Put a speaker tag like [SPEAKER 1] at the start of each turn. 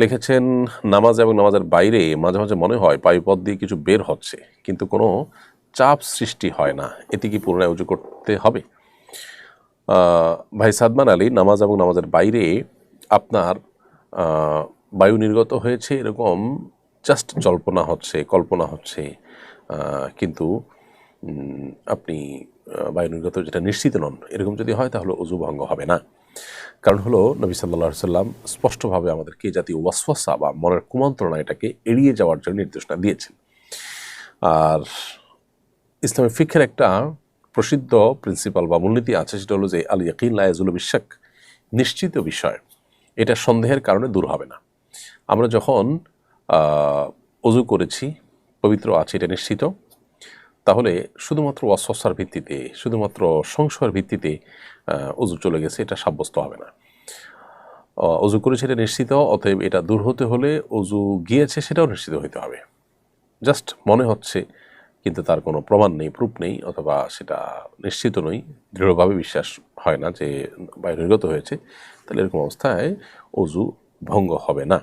[SPEAKER 1] লিখেছেন, নামাজ এবং নামাজের বাইরে মাঝে মাঝে মনে হয় পায়ুপথ দিয়ে কিছু বের হচ্ছে, কিন্তু কোনো চাপ সৃষ্টি হয় না, এটি কি পুনরায় উজু করতে হবে? ভাই সাদমান আলী, নামাজ এবং নামাজের বাইরে আপনার বায়ু নির্গত হয়েছে এরকম জাস্ট কল্পনা হচ্ছে, কিন্তু আপনি বায়ু নির্গত যেটা নিশ্চিত নন, এরকম যদি হয় তাহলে অজু ভঙ্গ হবে না। কারণ হলো নবী সাল্লাল্লাহু আলাইহি সাল্লাম স্পষ্টভাবে আমাদেরকে এই জাতীয় ওয়াসওয়াসা বা মনের কুমন্ত্রণা এটাকে এড়িয়ে যাওয়ার জন্য নির্দেশনা দিয়েছেন। আর ইসলামের ফিকহের একটা প্রসিদ্ধ প্রিন্সিপাল বা মূলনীতি আছে, সেটা হলো যে আল ইয়াকিন লা ইয়াজুলু বিশাক, নিশ্চিত বিষয় এটা সন্দেহের কারণে দূর হবে না। আমরা যখন অজু করেছি, পবিত্র আছে এটা নিশ্চিত, তাহলে শুধুমাত্র ওয়াসওয়াসার ভিত্তিতে, শুধুমাত্র সংশয়ের ভিত্তিতে অজু চলে গেছে এটা সাব্যস্ত হবে না। অজু করেছে এটা নিশ্চিত, অতএব এটা দূর হতে হলে অজু গিয়েছে সেটাও নিশ্চিত হইতে হবে। জাস্ট মনে হচ্ছে কিন্তু তার কোনো প্রমাণ নেই, প্রুফ নেই, অথবা সেটা নিশ্চিত নই, দৃঢ়ভাবে বিশ্বাস হয় না যে বায়ু নির্গত হয়েছে, তাহলে এরকম অবস্থায় অজু ভঙ্গ হবে না।